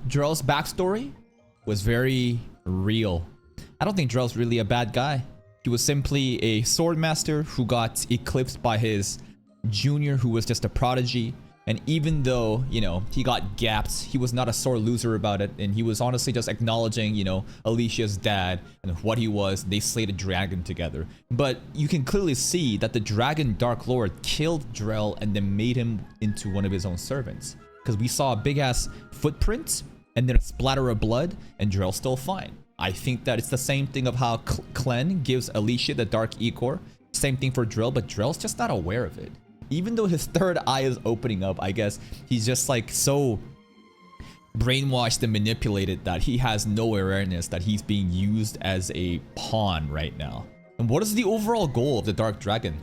Drell's backstory was very real. I don't think Drell's really a bad guy. He was simply a sword master who got eclipsed by his junior, who was just a prodigy. And even though, you know, he got gapped, he was not a sore loser about it. And he was honestly just acknowledging, you know, Alicia's dad and what he was. They slayed a dragon together. But you can clearly see that the dragon Dark Lord killed Drell and then made him into one of his own servants. Because we saw a big ass footprint and then a splatter of blood, and Drell's still fine. I think that it's the same thing of how Clen gives Alicia the Dark Ichor. Same thing for Drell, but Drell's just not aware of it. Even though his third eye is opening up, I guess he's just like so brainwashed and manipulated that he has no awareness that he's being used as a pawn right now. And what is the overall goal of the Dark Dragon?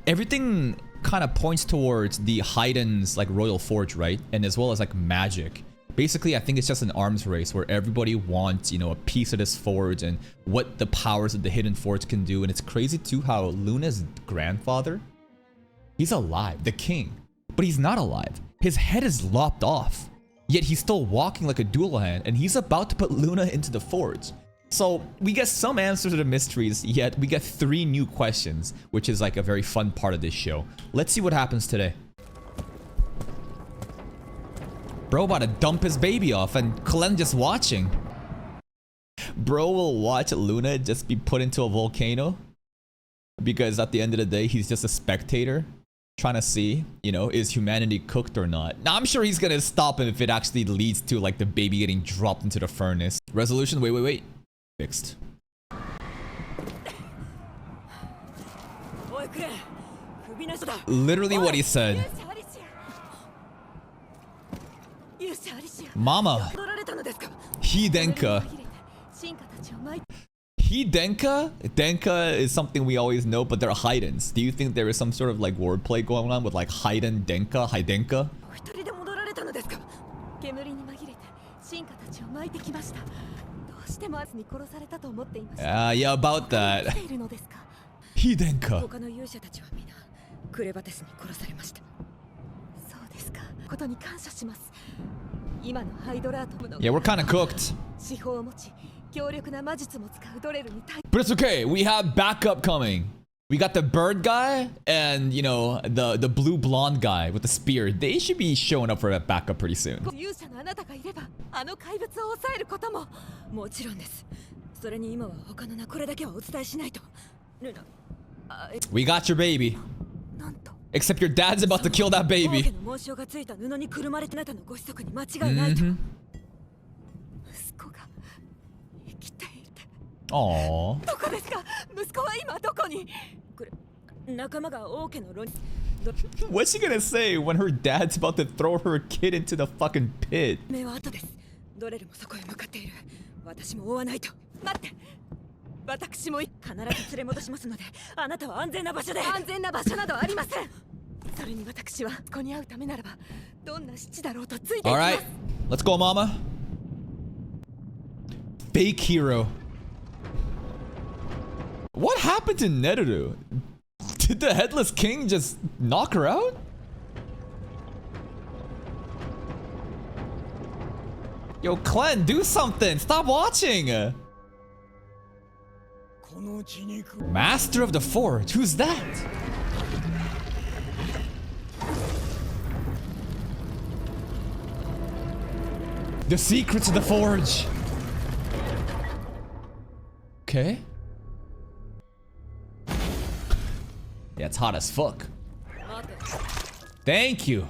Everything kind of points towards the Heiden's like Royal Forge, right? And as well as like magic. Basically, I think it's just an arms race where everybody wants, you know, a piece of this forge and what the powers of the hidden forge can do. And it's crazy too how Luna's grandfather, he's alive, the king, but he's not alive. His head is lopped off, yet he's still walking like a dual hand, and he's about to put Luna into the forge. So we get some answers to the mysteries, yet we get 3 new questions, which is like a very fun part of this show. Let's see what happens today. Bro about to dump his baby off, and Clen just watching. Bro will watch Luna just be put into a volcano, because at the end of the day, he's just a spectator trying to see, you know, is humanity cooked or not. Now, I'm sure he's gonna stop him if it actually leads to like the baby getting dropped into the furnace. Resolution, wait. Fixed. Literally what he said. Mama. Hidenka. Hidenka? Denka is something we always know, but they're Haidens. Do you think there is some sort of like wordplay going on with like Haiden, Denka, Hidenka? Yeah, about that. Hidenka. Yeah, we're kind of cooked. But it's okay, we have backup coming. We got the bird guy and, you know, the blue blonde guy with the spear. They should be showing up for that backup pretty soon. We got your baby. Except your dad's about to kill that baby. Aww. What's she gonna say when her dad's about to throw her kid into the fucking pit? Alright, let's go, mama. Fake hero. What happened to Neteru? Did the Headless King just knock her out? Yo, Clen, do something! Stop watching! Master of the Forge? Who's that? The secrets of the Forge! Okay. Yeah, it's hot as fuck. Thank you.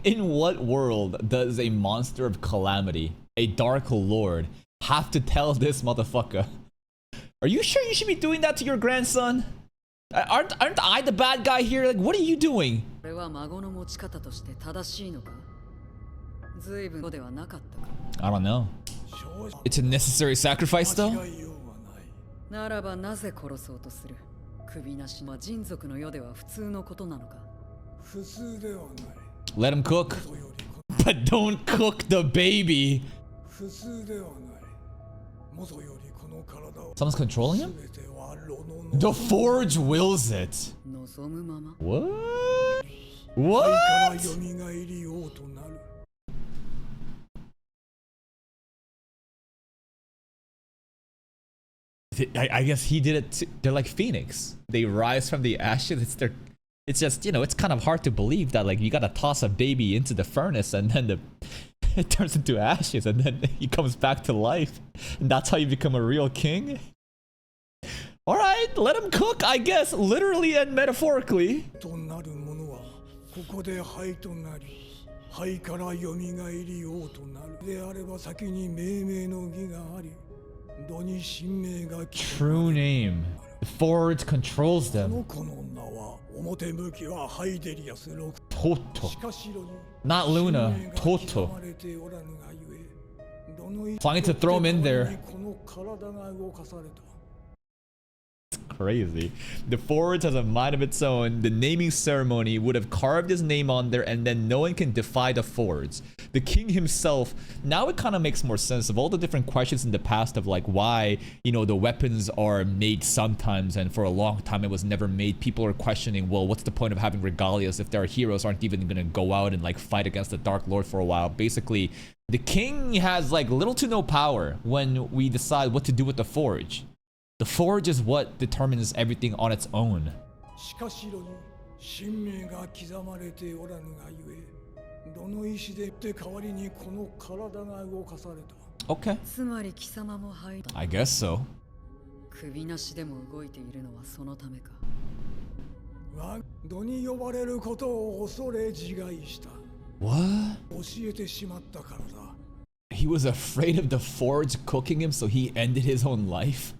In what world does a monster of calamity, a dark lord, have to tell this motherfucker? Are you sure you should be doing that to your grandson? Aren't I the bad guy here? Like, what are you doing? I don't know. It's a necessary sacrifice though? Let him cook. But don't cook the baby. Someone's controlling him? The Forge wills it. What? What? I guess he did it too. They're like Phoenix. They rise from the ashes. It's just, you know, it's kind of hard to believe that like you gotta toss a baby into the furnace and then it turns into ashes and then he comes back to life. And that's how you become a real king? Alright, let him cook, I guess, literally and metaphorically. True name. The Forge controls them. Toto. Not Luna. Toto. Planning to throw him in there. Crazy. The Forge has a mind of its own. The naming ceremony would have carved his name on there and then no one can defy the Forge. The king himself, now it kind of makes more sense of all the different questions in the past of like why, you know, the weapons are made sometimes and for a long time it was never made. People are questioning, well, what's the point of having regalias if their heroes aren't even going to go out and like fight against the Dark Lord for a while? Basically, the king has like little to no power when we decide what to do with the Forge. The Forge is what determines everything on its own. Okay. I guess so. What? He was afraid of the Forge cooking him, so he ended his own life?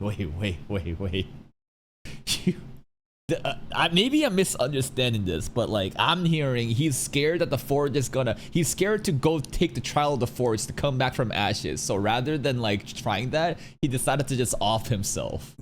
Wait. Maybe I'm misunderstanding this, but like I'm hearing he's scared that the Forge is gonna. He's scared to go take the trial of the Forge to come back from ashes. So rather than like trying that, he decided to just off himself.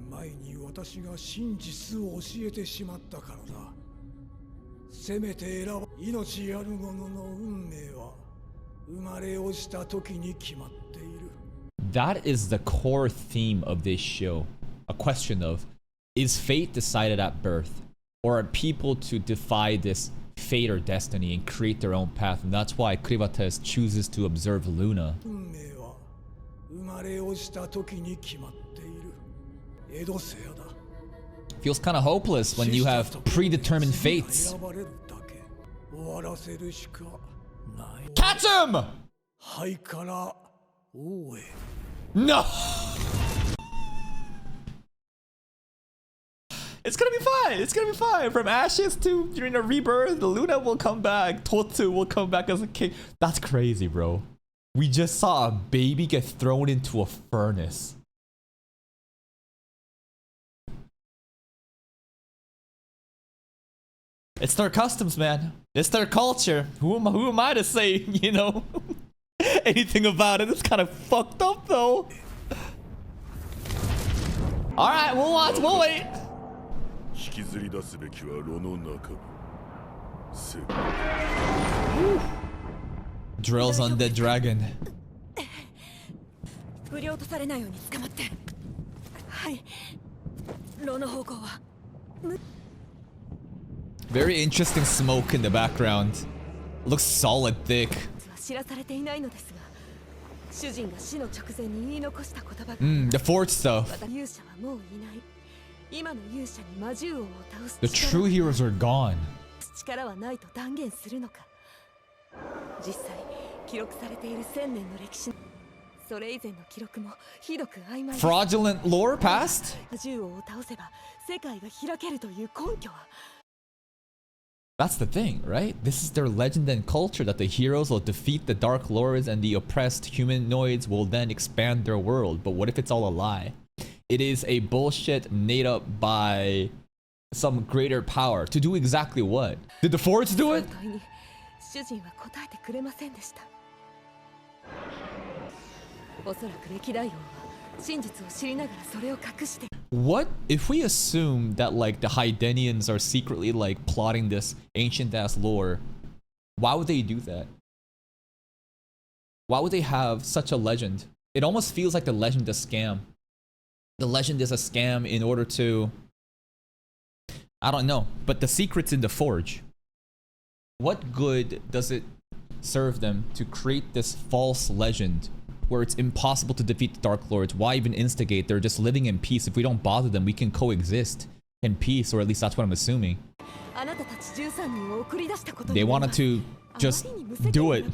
That is the core theme of this show. A question of, is fate decided at birth? Or are people to defy this fate or destiny and create their own path? And that's why Clevatess chooses to observe Luna. Feels kind of hopeless when you have predetermined fates. Catch him! No! It's gonna be fine. It's gonna be fine. From ashes to, you know, rebirth, the Luna will come back. Totu will come back as a king. That's crazy, bro. We just saw a baby get thrown into a furnace. It's their customs, man. It's their culture. Who am I to say, you know, anything about it? It's kind of fucked up, though. All right, we'll watch. We'll wait. Drills on the dragon. Very interesting smoke in the background. Looks solid thick. The Forge stuff. The true heroes are gone. Fraudulent lore past? That's the thing, right? This is their legend and culture that the heroes will defeat the Dark Lords and the oppressed humanoids will then expand their world. But what if it's all a lie? It is a bullshit made up by some greater power to do exactly what? Did the Forge do it? What if we assume that like the Hydenians are secretly like plotting this ancient ass lore? Why would they do that? Why would they have such a legend? It almost feels like the legend is a scam. The legend is a scam in order to I don't know. But the secret's in the Forge. What good does it serve them to create this false legend where it's impossible to defeat the Dark Lords? Why even instigate? They're just living in peace. If we don't bother them, we can coexist in peace, or at least that's what I'm assuming. They wanted to just do it.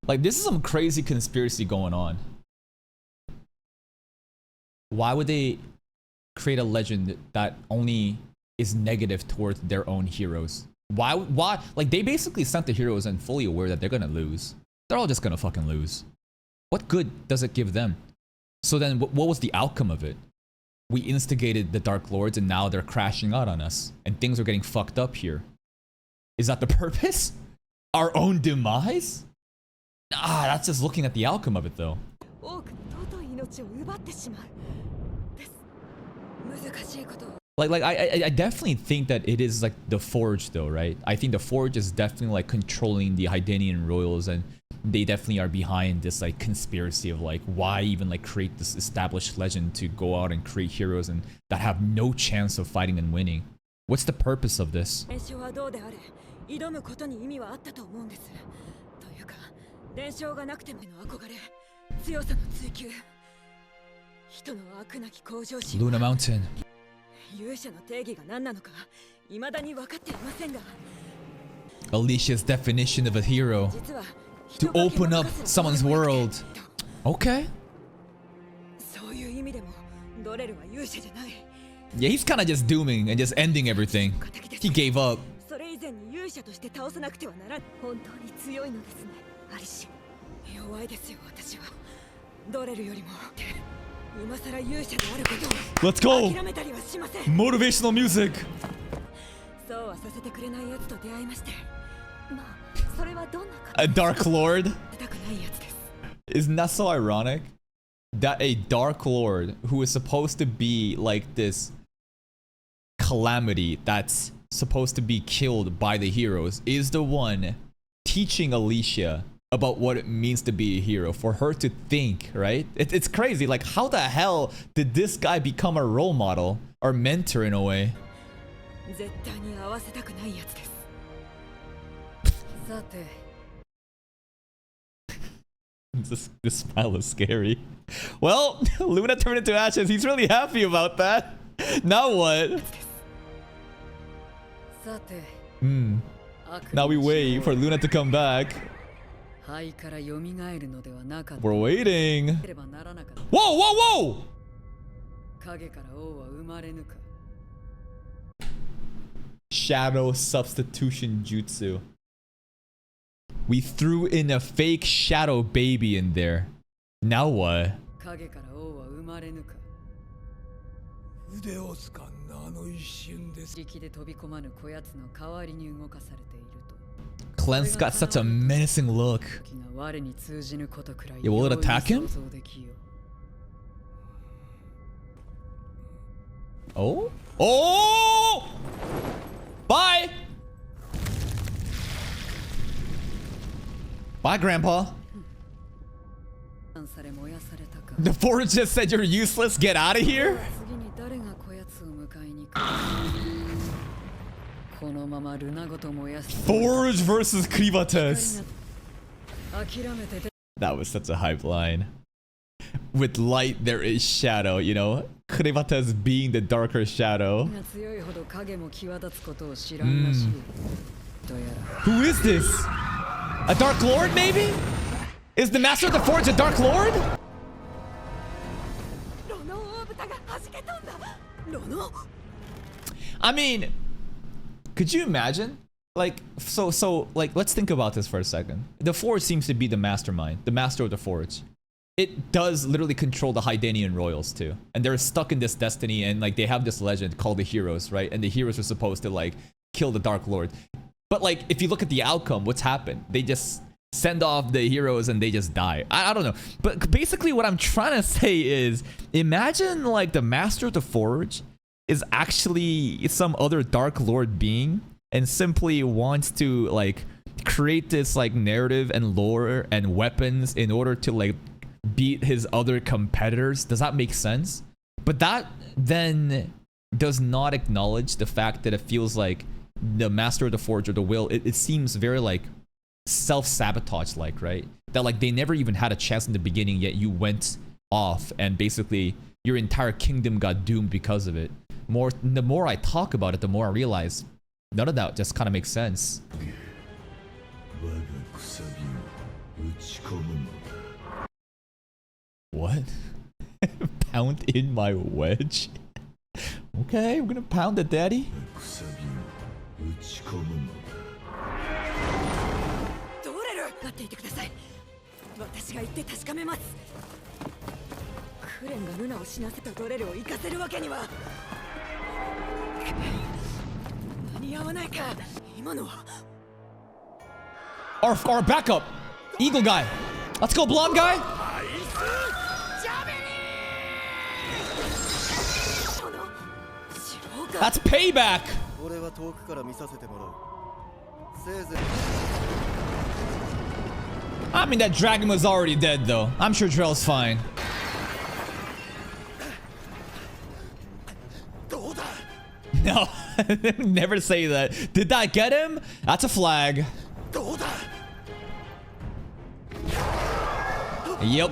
Like, this is some crazy conspiracy going on. Why would they create a legend that only is negative towards their own heroes? Why? Like, they basically sent the heroes and fully aware that they're gonna lose. They're all just gonna fucking lose. What good does it give them? So then what was the outcome of it? We instigated the Dark Lords and now they're crashing out on us. And things are getting fucked up here. Is that the purpose? Our own demise? Ah, that's just looking at the outcome of it though. Like I definitely think that it is like the Forge though, right? I think the Forge is definitely like controlling the Hydanian royals, and they definitely are behind this like conspiracy of like, why even like create this established legend to go out and create heroes and that have no chance of fighting and winning? What's the purpose of this? Luna Mountain. Alicia's definition of a hero. To open up someone's world. Okay. Yeah, he's kind of just dooming and just ending everything. He gave up. Let's go! Motivational music! A Dark Lord? Isn't that so ironic? That a Dark Lord who is supposed to be like this calamity that's supposed to be killed by the heroes is the one teaching Alicia about what it means to be a hero, for her to think, right? It's crazy. Like, how the hell did this guy become a role model or mentor in a way? This smile is scary. Well, Luna turned into ashes. He's really happy about that. Now what? Now we wait for Luna to come back. We're waiting. Whoa, whoa, whoa! Shadow substitution jutsu. We threw in a fake shadow baby in there. Now what? Clean's got such a menacing look. Yeah, will it attack him? Oh? Oh! Bye! Bye, Grandpa. The Forge just said you're useless. Get out of here. Forge versus Clevatess. That was such a hype line. With light, there is shadow, you know? Clevatess being the darker shadow. Who is this? A Dark Lord, maybe? Is the Master of the Forge a Dark Lord? I mean, could you imagine? Like, like, let's think about this for a second. The Forge seems to be the mastermind, the master of the Forge. It does literally control the Hydanian royals too. And they're stuck in this destiny, and like, they have this legend called the heroes, right? And the heroes are supposed to like kill the Dark Lord. But like, if you look at the outcome, what's happened? They just send off the heroes and they just die. I don't know. But basically what I'm trying to say is, imagine like the Master of the Forge is actually some other Dark Lord being and simply wants to like create this like narrative and lore and weapons in order to like beat his other competitors. Does that make sense? But that then does not acknowledge the fact that it feels like the Master of the Forge or the Will, it seems very like self-sabotage like, right? That like they never even had a chance in the beginning, yet you went off and basically your entire kingdom got doomed because of it. The more I talk about it, the more I realize none of that just kind of makes sense. What? Pound in my wedge? Okay, we're gonna pound it, daddy. Our backup! Eagle guy! Let's go, blonde guy! That's payback! I mean, that dragon was already dead, though. I'm sure Drell's fine. No, never say that. Did that get him? That's a flag. Yep.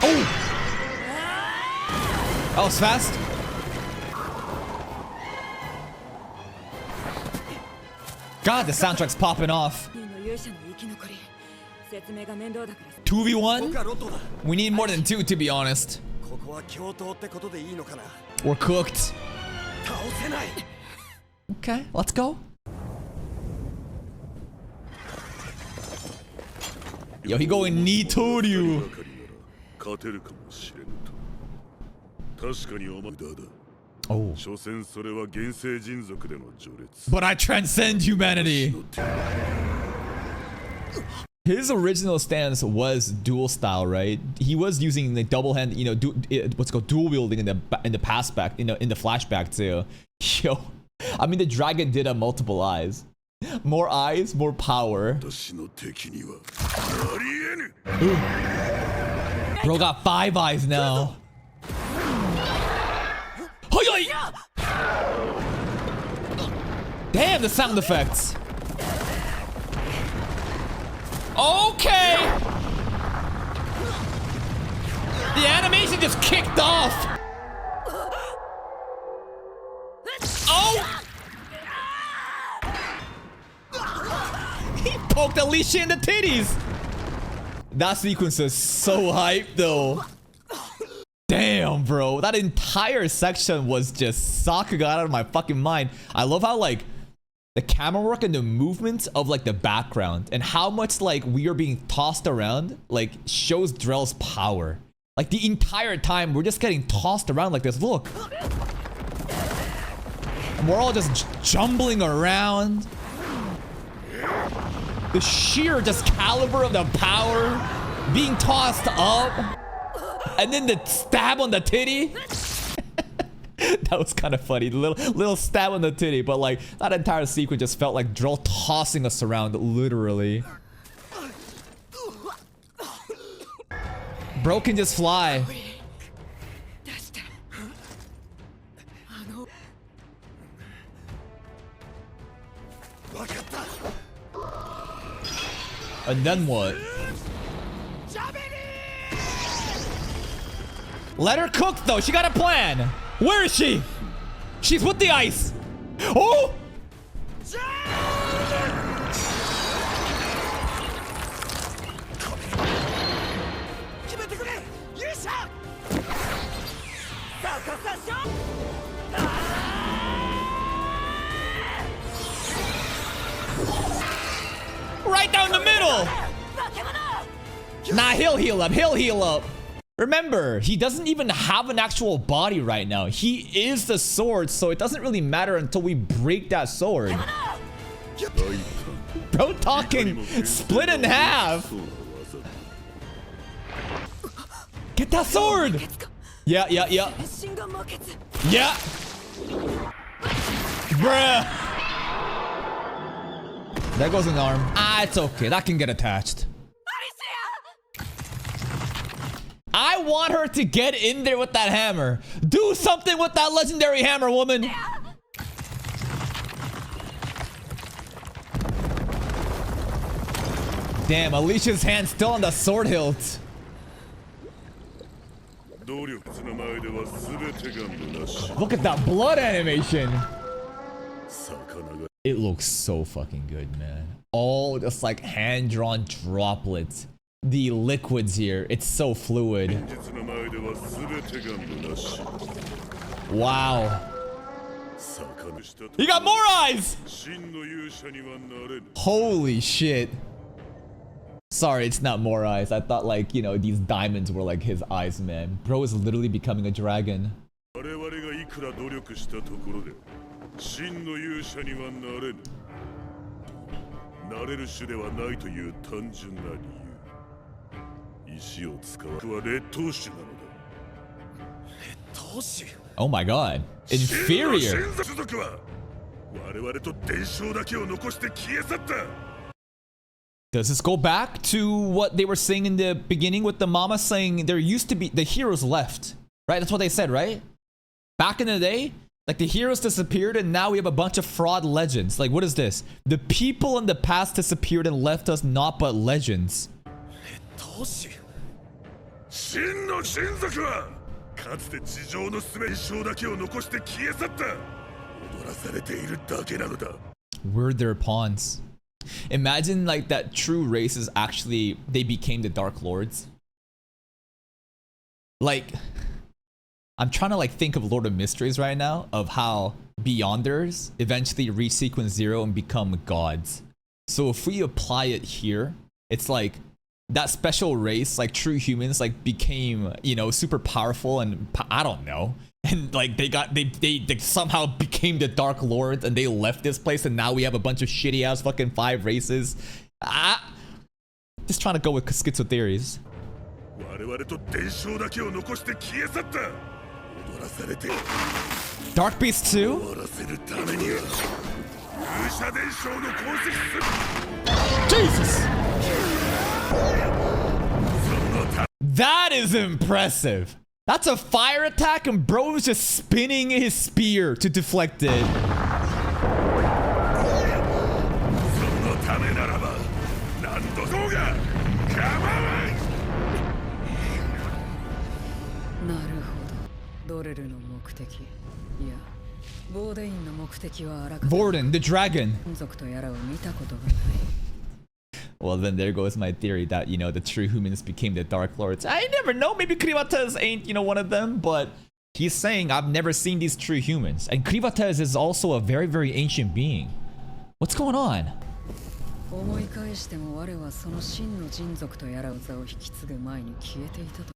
Oh! That was fast. God, the soundtrack's popping off. 2v1? We need more than 2, to be honest. We're cooked. Okay, let's go. Yo, he going Nitoryu. Oh. But I transcend humanity. His original stance was dual style, right? He was using the double hand, you know, what's called dual wielding in the past back, in the flashback too. Yo, I mean, the dragon did have multiple eyes. More eyes, more power. Bro got 5 eyes now. Damn, the sound effects. Okay. The animation just kicked off. Oh. He poked Alicia in the titties. That sequence is so hyped though. Damn, bro. That entire section was just Sokka got out of my fucking mind. I love how like the camera work and the movement of like the background and how much like we are being tossed around like shows Drell's power. Like the entire time we're just getting tossed around like this. Look. And we're all just jumbling around. The sheer just caliber of the power being tossed up. And then the stab on the titty. That was kind of funny. Little stab on the titty, but like that entire sequence just felt like Drell tossing us around, literally. Bro can just fly. And then what? Let her cook though. She got a plan. Where is she? She's with the ice. Oh! Right down the middle. Nah, he'll heal up. He'll heal up. Remember, he doesn't even have an actual body right now. He is the sword, so it doesn't really matter until we break that sword. Bro talking split in half. Get that sword. Yeah. Yeah. Bruh. There goes an arm. Ah, it's okay. That can get attached. I want her to get in there with that hammer. Do something with that legendary hammer, woman. Damn, Alicia's hand's still on the sword hilt. Look at that blood animation. It looks so fucking good, man. All just like hand-drawn droplets. The liquids here, it's so fluid. Wow. He got more eyes! Holy shit. Sorry, it's not more eyes. I thought like, you know, these diamonds were like his eyes, man. Bro is literally becoming a dragon. Oh my god. Inferior. Does this go back to what they were saying in the beginning with the mama saying there used to be the heroes left, right? That's what they said, right? Back in the day, like the heroes disappeared and now we have a bunch of fraud legends. Like, what is this? The people in the past disappeared and left us naught but legends. We're their pawns. Imagine like that true race is actually, they became the Dark Lords. Like, I'm trying to like think of Lord of Mysteries right now, of how Beyonders eventually reach sequence 0 and become gods. So if we apply it here, it's like that special race, like true humans, like became, you know, super powerful and I don't know. And like they somehow became the Dark Lords and they left this place and now we have a bunch of shitty ass fucking 5 races. Just trying to go with schizo theories. Dark Beast 2? Jesus! That is impressive. That's a fire attack and bro was just spinning his spear to deflect it. Vorden, the dragon. Well, then there goes my theory that, you know, the true humans became the Dark Lords. I never know. Maybe Clevatess ain't, you know, one of them, but he's saying I've never seen these true humans. And Clevatess is also a very, very ancient being. What's going on?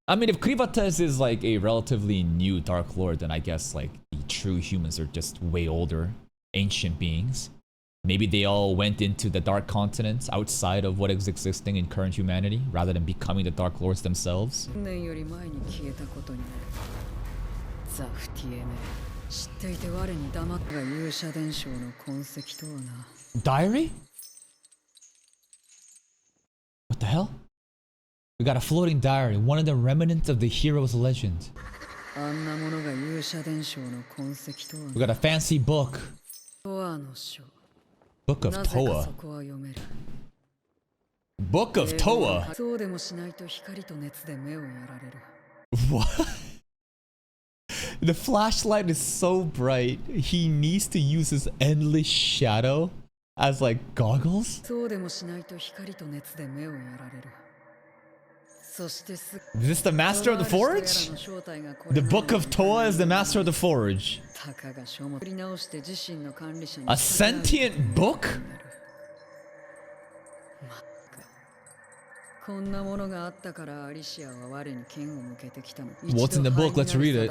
I mean, if Clevatess is like a relatively new Dark Lord, then I guess like the true humans are just way older, ancient beings. Maybe they all went into the Dark Continents outside of what is existing in current humanity, rather than becoming the Dark Lords themselves. Diary? What the hell? We got a floating diary, one of the remnants of the hero's legend. We got a fancy book. Book of Toa. Book of Toa? What? The flashlight is so bright, he needs to use his endless shadow as like goggles? Is this the Master of the Forge? The Book of Toa is the Master of the Forge. A sentient book? What's in the book? Let's read it.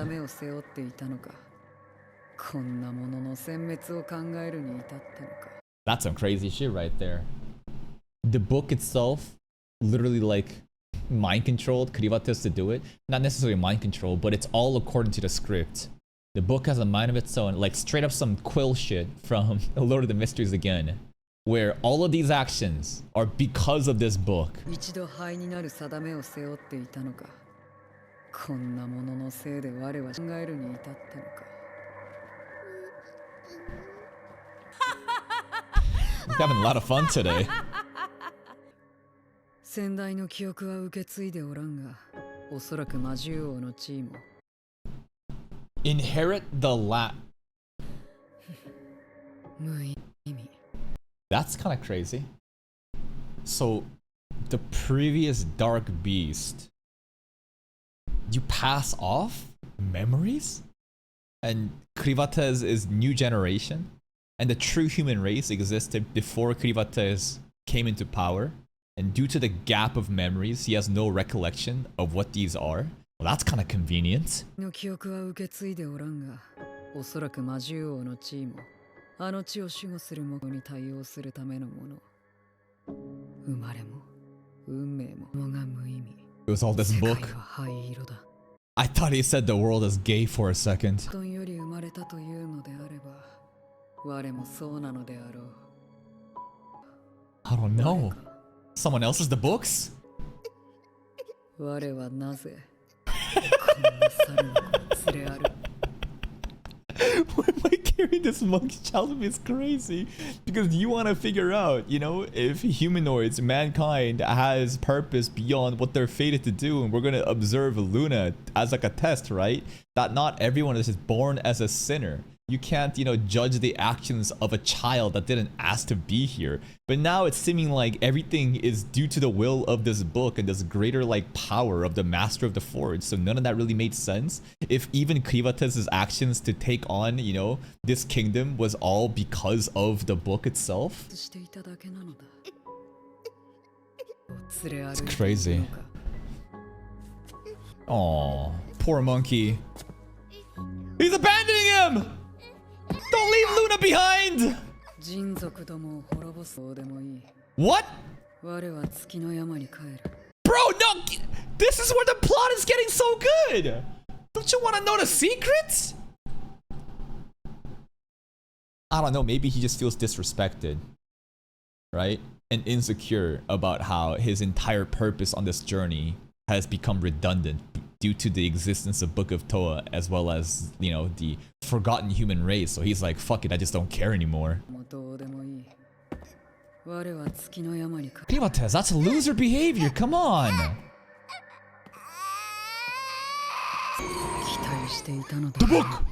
That's some crazy shit right there. The book itself, literally like mind controlled Clevatess to do it. Not necessarily mind controlled, but it's all according to the script. The book has a mind of its own, like straight up some Quill shit from Lord of the Mysteries again, where all of these actions are because of this book. こんなもののせいで我は考えるに至ったのか。You're having a lot of fun today. 先代の記憶は受け継いでおらんが、おそらく魔獣王の地位も。Inherit the lat. 無意味。That's kind of crazy. So, the previous Dark Beast, you pass off memories? And Clevatess is new generation? And the true human race existed before Clevatess came into power? And due to the gap of memories, he has no recollection of what these are? Well, that's kind of convenient. の記憶は受け継いでおらんが、おそらく魔獣王の地位も、あの地を守護する目標に対応するためのもの。生まれも、運命も、もが無意味。It was all this 世 book. 界は灰色だ。I thought he said the world is gay for a second. 人より生まれたというのであれば、我もそうなのであろう。I don't know. Someone else is the books? 我はなぜこんな猿の子を連れ歩く。 Why am I carrying this monkey child with me? It's crazy. Because you want to figure out, you know, if humanoids, mankind has purpose beyond what they're fated to do. And we're going to observe Luna as like a test, right? That not everyone is just born as a sinner. You can't, you know, judge the actions of a child that didn't ask to be here. But now it's seeming like everything is due to the will of this book and this greater like power of the master of the forge. So none of that really made sense. If even Clevatess's actions to take on, you know, this kingdom was all because of the book itself. It's crazy. Aw, poor monkey. He's abandoning him! Don't leave Luna behind! What? Bro, no! This is where the plot is getting so good! Don't you want to know the secrets? I don't know, maybe he just feels disrespected. Right? And insecure about how his entire purpose on this journey has become redundant due to the existence of Book of Toa as well as, you know, the forgotten human race. So he's like, fuck it, I just don't care anymore. Clevatess, that's loser behavior, come on! The book!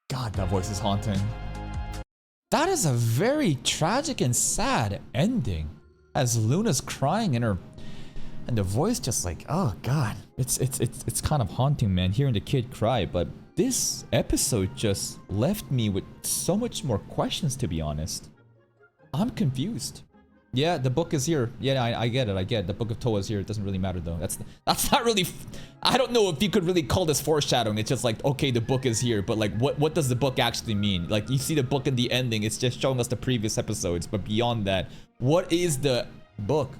God, that voice is haunting. That is a very tragic and sad ending. As Luna's crying in her, and the voice just like, oh god, it's kind of haunting, man, hearing the kid cry. But this episode just left me with so much more questions, to be honest. I'm confused. Yeah, the book is here. Yeah, I get it. I get it. The Book of Toa is here. It doesn't really matter though. That's not really. I don't know if you could really call this foreshadowing. It's just like, okay, the book is here, but like, what does the book actually mean? Like, you see the book in the ending. It's just showing us the previous episodes, but beyond that, what is the book?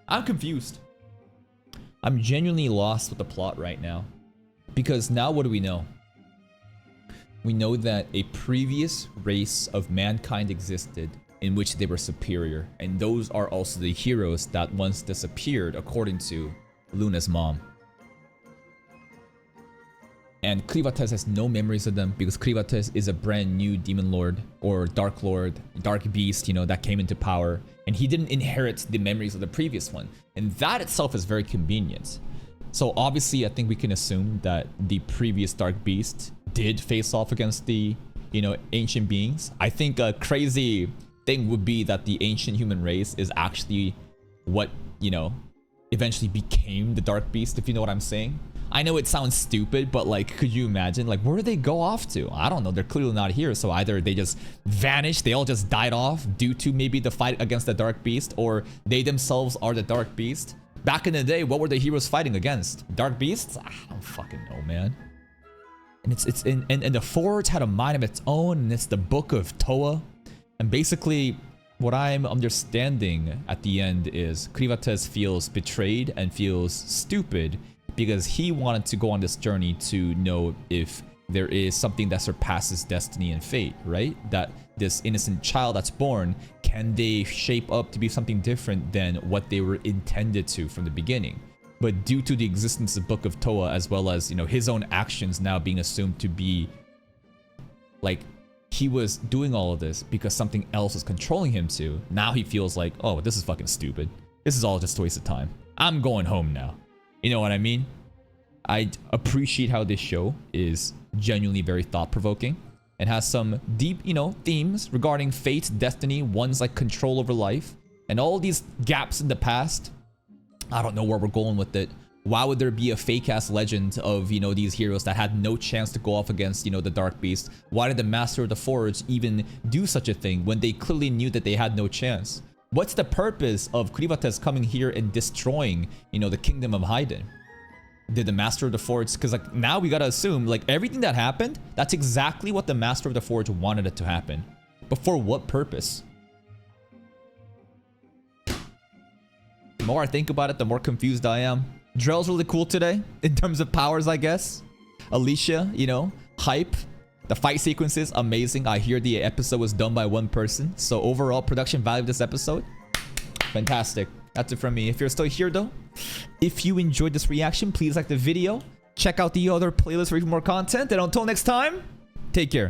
I'm confused. I'm genuinely lost with the plot right now. Because now what do we know? We know that a previous race of mankind existed in which they were superior. And those are also the heroes that once disappeared according to Luna's mom. And Clevatess has no memories of them because Clevatess is a brand new demon lord or dark lord, dark beast, you know, that came into power. And he didn't inherit the memories of the previous one. And that itself is very convenient. So obviously, I think we can assume that the previous dark beast did face off against the, you know, ancient beings. I think a crazy thing would be that the ancient human race is actually what, you know, eventually became the dark beast, if you know what I'm saying. I know it sounds stupid, but like, could you imagine? Like, where do they go off to? I don't know. They're clearly not here. So either they just vanished, they all just died off due to maybe the fight against the dark beast, or they themselves are the dark beast. Back in the day, what were the heroes fighting against? Dark beasts? I don't fucking know, man. And and the Forge had a mind of its own, and it's the Book of Toa. And basically, what I'm understanding at the end is Clevatess feels betrayed and feels stupid because he wanted to go on this journey to know if there is something that surpasses destiny and fate, right? That this innocent child that's born, can they shape up to be something different than what they were intended to from the beginning? But due to the existence of Book of Toa, as well as, you know, his own actions now being assumed to be like he was doing all of this because something else is controlling him to, now he feels like, oh, this is fucking stupid. This is all just a waste of time. I'm going home now. You know what I mean? I appreciate how this show is genuinely very thought-provoking and has some deep, you know, themes regarding fate, destiny, one's like control over life, and all these gaps in the past. I don't know where we're going with it. Why would there be a fake-ass legend of, you know, these heroes that had no chance to go off against, you know, the Dark Beast? Why did the Master of the Forge even do such a thing when they clearly knew that they had no chance? What's the purpose of Clevatess coming here and destroying, you know, the Kingdom of Haydn? Did the Master of the Forge, because like now we gotta assume like everything that happened, that's exactly what the Master of the Forge wanted it to happen. But for what purpose? The more I think about it, the more confused I am. Drell's really cool today in terms of powers, I guess. Alicia, you know, hype. The fight sequences, amazing. I hear the episode was done by one person. So overall production value of this episode, fantastic. That's it from me. If you're still here though, if you enjoyed this reaction, please like the video. Check out the other playlist for even more content. And until next time, take care.